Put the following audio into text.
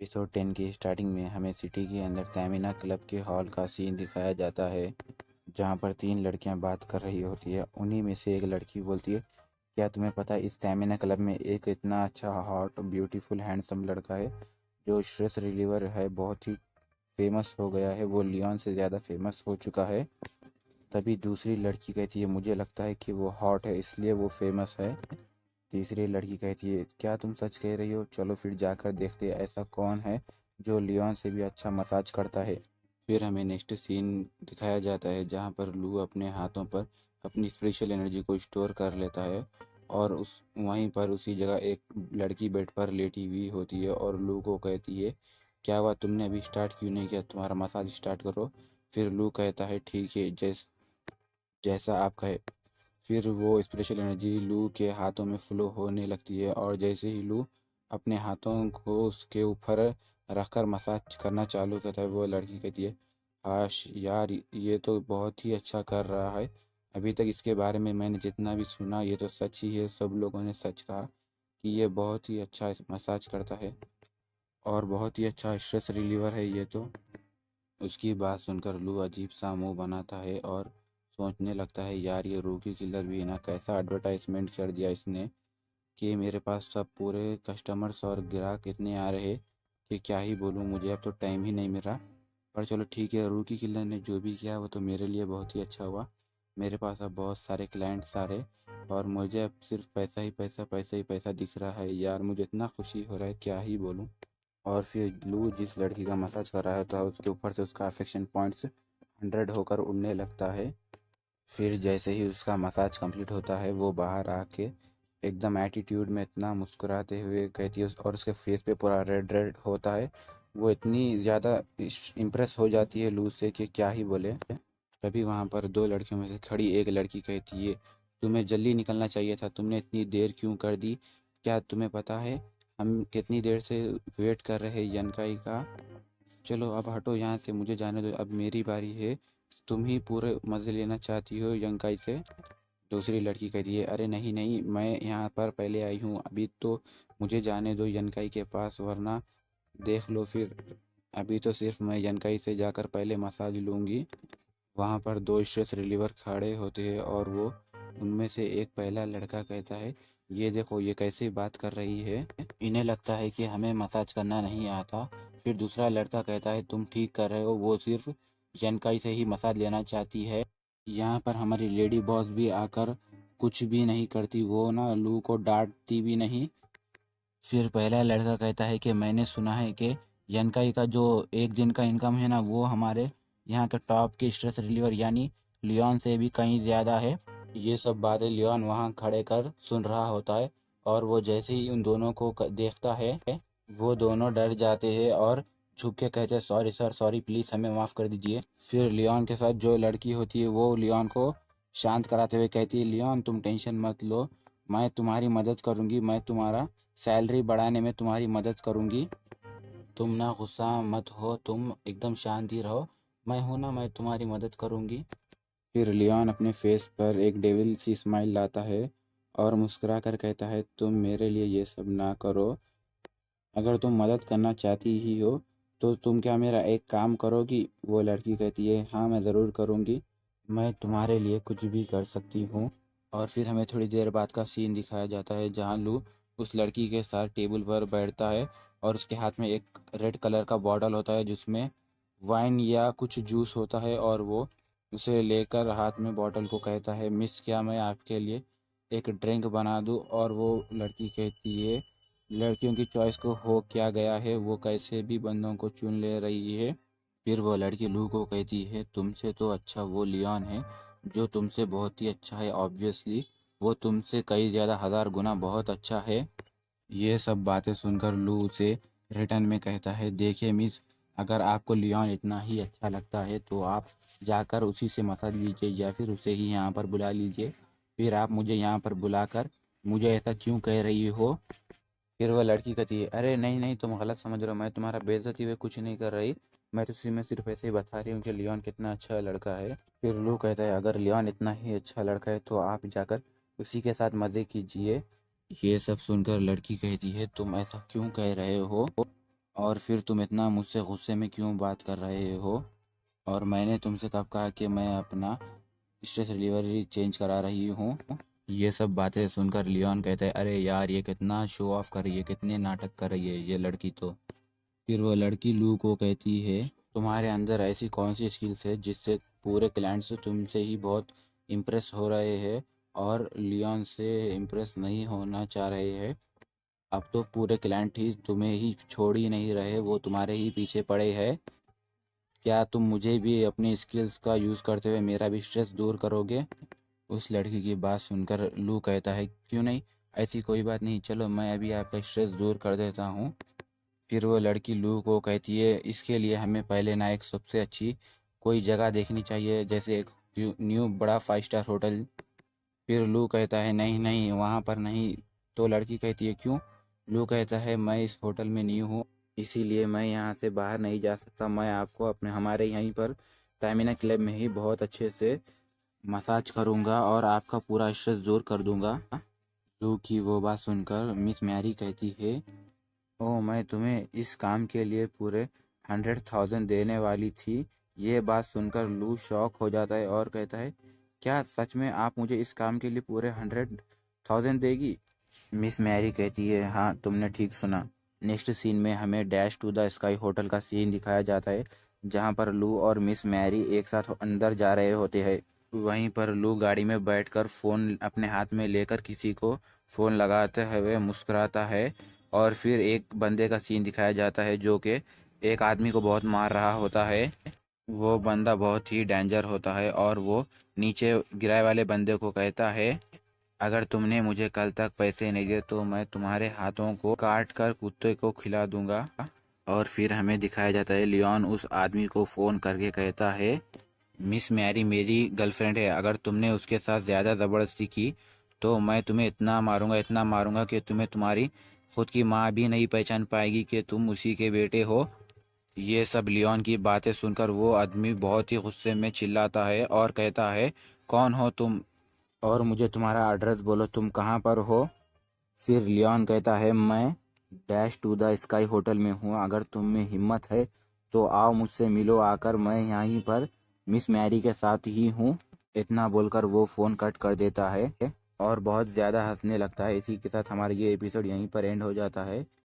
Episode 10 की starting में हमें सिटी के अंदर तैमीना क्लब के हॉल का सीन दिखाया जाता है, जहाँ पर तीन लड़कियां बात कर रही होती है। उन्हीं में से एक लड़की बोलती है, क्या तुम्हें पता है इस तैमीना क्लब में एक इतना अच्छा हॉट ब्यूटीफुल हैंडसम लड़का है जो स्ट्रेस रिलीवर है, बहुत ही फेमस हो गया है, वो लियोन से ज़्यादा फेमस हो चुका है। तभी दूसरी लड़की कहती है, मुझे लगता है कि वो हॉट है इसलिए वो फेमस है। तीसरी लड़की कहती है, क्या तुम सच कह रही हो? चलो फिर जाकर देखते हैं ऐसा कौन है जो लियोन से भी अच्छा मसाज करता है। फिर हमें नेक्स्ट सीन दिखाया जाता है जहाँ पर लू अपने हाथों पर अपनी स्पेशल एनर्जी को स्टोर कर लेता है और उस वहीं पर उसी जगह एक लड़की बेड पर लेटी हुई होती है और लू को कहती है, क्या हुआ, तुमने अभी स्टार्ट क्यों नहीं किया? तुम्हारा मसाज स्टार्ट करो। फिर लू कहता है, ठीक है, जैसा आप कहे। फिर वो स्पेशल एनर्जी लू के हाथों में फ्लो होने लगती है और जैसे ही लू अपने हाथों को उसके ऊपर रखकर मसाज करना चालू करता है, वो लड़की कहती है, हाश यार, ये तो बहुत ही अच्छा कर रहा है। अभी तक इसके बारे में मैंने जितना भी सुना ये तो सच ही है, सब लोगों ने सच कहा कि ये बहुत ही अच्छा मसाज करता है और बहुत ही अच्छा स्ट्रेस रिलीवर है ये तो। उसकी बात सुनकर लू अजीब सा मुंह बनाता है और सोचने लगता है, यार ये रूकी किलर भी ना कैसा एडवर्टाइजमेंट कर दिया इसने कि मेरे पास सब पूरे कस्टमर्स और ग्राहक इतने आ रहे कि क्या ही बोलूँ, मुझे अब तो टाइम ही नहीं मिल रहा। पर चलो ठीक है, रूकी किलर ने जो भी किया वो तो मेरे लिए बहुत ही अच्छा हुआ। मेरे पास अब बहुत सारे क्लाइंट्स आ रहे और मुझे अब सिर्फ पैसा ही पैसा, पैसा ही पैसा दिख रहा है। यार मुझे इतना खुशी हो रहा है, क्या ही बोलूँ। और फिर लू जिस लड़की का मसाज कर रहा होता है उसके ऊपर से उसका अफेक्शन पॉइंट्स 100 होकर उड़ने लगता है। फिर जैसे ही उसका मसाज कंप्लीट होता है वो बाहर आके एकदम एटीट्यूड में इतना मुस्कुराते हुए कहती है और उसके फेस पे पूरा रेड रेड होता है। वो इतनी ज़्यादा इम्प्रेस हो जाती है लू से कि क्या ही बोले। तभी वहाँ पर दो लड़कियों में से खड़ी एक लड़की कहती है, तुम्हें जल्दी निकलना चाहिए था, तुमने इतनी देर क्यों कर दी? क्या तुम्हें पता है हम कितनी देर से वेट कर रहे हैं यनकाई का? चलो अब हटो यहाँ से, मुझे जाने दो, अब मेरी बारी है। तुम ही पूरे मज़े लेना चाहती हो यंकाई से? दूसरी लड़की कहती है, अरे नहीं नहीं, मैं यहाँ पर पहले आई हूँ, अभी तो मुझे जाने दो यनकाई के पास, वरना देख लो फिर। अभी तो सिर्फ मैं यनकाई से जाकर पहले मसाज लूँगी। वहाँ पर दो स्ट्रेस रिलीवर खड़े होते हैं और वो उनमें से एक पहला लड़का कहता है, ये देखो ये कैसे बात कर रही है, इन्हें लगता है कि हमें मसाज करना नहीं आता। फिर दूसरा लड़का कहता है, तुम ठीक कर रहे हो, वो सिर्फ जनकाई से ही मसाज लेना चाहती है। यहाँ पर हमारी लेडी बॉस भी आकर कुछ भी नहीं करती, वो ना लू को डांटती भी नहीं। फिर पहला लड़का कहता है कि मैंने सुना है कि यनकाई का जो एक दिन का इनकम है ना वो हमारे यहाँ के टॉप के स्ट्रेस रिलीवर यानी लियोन से भी कहीं ज़्यादा है। ये सब बातें लियोन वहाँ खड़े कर सुन रहा होता है और वो जैसे ही उन दोनों को देखता है वो दोनों डर जाते हैं और झुक के कहते हैं, सॉरी सर, सॉरी, प्लीज़ हमें माफ़ कर दीजिए। फिर लियोन के साथ जो लड़की होती है वो लियोन को शांत कराते हुए कहती है, लियोन तुम टेंशन मत लो, मैं तुम्हारी मदद करूँगी, मैं तुम्हारा सैलरी बढ़ाने में तुम्हारी मदद करूँगी। तुम ना गुस्सा मत हो, तुम एकदम शांति रहो, मैं हूं ना, मैं तुम्हारी मदद करूँगी। फिर लियोन अपने फेस पर एक डेविल सी स्माइल लाता है और मुस्कुरा कर कहता है, तुम मेरे लिए ये सब ना करो, अगर तुम मदद करना चाहती ही हो तो तुम क्या मेरा एक काम करोगी? वो लड़की कहती है, हाँ मैं ज़रूर करूँगी, मैं तुम्हारे लिए कुछ भी कर सकती हूँ। और फिर हमें थोड़ी देर बाद का सीन दिखाया जाता है जहाँ लू उस लड़की के साथ टेबल पर बैठता है और उसके हाथ में एक रेड कलर का बॉटल होता है जिसमें वाइन या कुछ जूस होता है और वो उसे लेकर हाथ में बॉटल को कहता है, मिस क्या मैं आपके लिए एक ड्रिंक बना दूँ? और वो लड़की कहती है, लड़कियों की चॉइस को हो क्या गया है, वो कैसे भी बंदों को चुन ले रही है। फिर वो लड़की लू को कहती है, तुमसे तो अच्छा वो लियोन है जो तुमसे बहुत ही अच्छा है, ऑब्वियसली वो तुमसे कई ज़्यादा हज़ार गुना बहुत अच्छा है। ये सब बातें सुनकर लू उसे रिटर्न में कहता है, देखिए मिस, अगर आपको लियोन इतना ही अच्छा लगता है तो आप जाकर उसी से मसाज लीजिए या फिर उसे ही यहाँ पर बुला लीजिए। फिर आप मुझे यहाँ पर बुलाकर मुझे ऐसा क्यों कह रही हो? फिर वह लड़की कहती है, अरे नहीं नहीं, तुम गलत समझ रहे हो, मैं तुम्हारा बेइज्जती हुए कुछ नहीं कर रही, मैं तो मैं सिर्फ ऐसे ही बता रही हूँ कि लियोन कितना अच्छा लड़का है। फिर लू कहता है, अगर लियोन इतना ही अच्छा लड़का है तो आप जाकर उसी के साथ मज़े कीजिए। ये सब सुनकर लड़की कहती है, तुम ऐसा क्यों कह रहे हो? और फिर तुम इतना मुझसे गुस्से में क्यों बात कर रहे हो? और मैंने तुमसे कब कहा कि मैं अपना स्ट्रेस रिलीवर चेंज करा रही हूँ? ये सब बातें सुनकर लियोन कहता है, अरे यार ये कितना शो ऑफ कर रही है, कितने नाटक कर रही है ये लड़की तो। फिर वो लड़की लू को कहती है, तुम्हारे अंदर ऐसी कौन सी स्किल्स है जिससे पूरे क्लाइंट्स तुमसे ही बहुत इम्प्रेस हो रहे हैं और लियोन से इम्प्रेस नहीं होना चाह रहे हैं? अब तो पूरे क्लाइंट ही तुम्हें ही छोड़ ही नहीं रहे, वो तुम्हारे ही पीछे पड़े हैं। क्या तुम मुझे भी अपनी स्किल्स का यूज़ करते हुए मेरा भी स्ट्रेस दूर करोगे? उस लड़की की बात सुनकर लू कहता है, क्यों नहीं, ऐसी कोई बात नहीं, चलो मैं अभी आपका स्ट्रेस दूर कर देता हूँ। फिर वो लड़की लू को कहती है, इसके लिए हमें पहले ना एक सबसे अच्छी कोई जगह देखनी चाहिए, जैसे एक न्यू बड़ा 5 स्टार होटल। फिर लू कहता है, नहीं नहीं वहाँ पर नहीं। तो लड़की कहती है, क्यों? लू कहता है, मैं इस होटल में न्यू हूँ, इसीलिए मैं यहाँ से बाहर नहीं जा सकता। मैं आपको अपने हमारे यहीं पर स्टैमिना क्लब में ही बहुत अच्छे से मसाज करूँगा और आपका पूरा स्ट्रेस दूर कर दूँगा। लू की वो बात सुनकर मिस मैरी कहती है, ओह मैं तुम्हें इस काम के लिए पूरे 100,000 देने वाली थी। ये बात सुनकर लू शॉक हो जाता है और कहता है, क्या सच में आप मुझे इस काम के लिए पूरे 100,000 देगी? मिस मैरी कहती है, हाँ तुमने ठीक सुना। नेक्स्ट सीन में हमें dash to the sky hotel का सीन दिखाया जाता है, जहाँ पर लू और मिस मैरी एक साथ अंदर जा रहे होते हैं। वहीं पर लू गाड़ी में बैठकर फ़ोन अपने हाथ में लेकर किसी को फ़ोन लगाते हुए मुस्कुराता है। और फिर एक बंदे का सीन दिखाया जाता है जो कि एक आदमी को बहुत मार रहा होता है। वो बंदा बहुत ही डेंजर होता है और वो नीचे गिराए वाले बंदे को कहता है, अगर तुमने मुझे कल तक पैसे नहीं दिए तो मैं तुम्हारे हाथों को काट कर कुत्ते को खिला दूंगा। और फिर हमें दिखाया जाता है लियोन उस आदमी को फ़ोन करके कहता है, मिस मैरी मेरी गर्लफ्रेंड है, अगर तुमने उसके साथ ज़्यादा ज़बरदस्ती की तो मैं तुम्हें इतना मारूंगा कि तुम्हें तुम्हारी खुद की माँ भी नहीं पहचान पाएगी कि तुम उसी के बेटे हो। ये सब लियोन की बातें सुनकर वो आदमी बहुत ही गुस्से में चिल्लाता है और कहता है, कौन हो तुम और मुझे तुम्हारा एड्रेस बोलो, तुम कहाँ पर हो? फिर लियोन कहता है, मैं dash to the sky hotel में हूँ, अगर तुम में हिम्मत है तो आओ मुझसे मिलो आकर, मैं यहीं पर मिस मैरी के साथ ही हूँ। इतना बोलकर वो फ़ोन कट कर देता है और बहुत ज़्यादा हंसने लगता है। इसी के साथ हमारा ये एपिसोड यहीं पर एंड हो जाता है।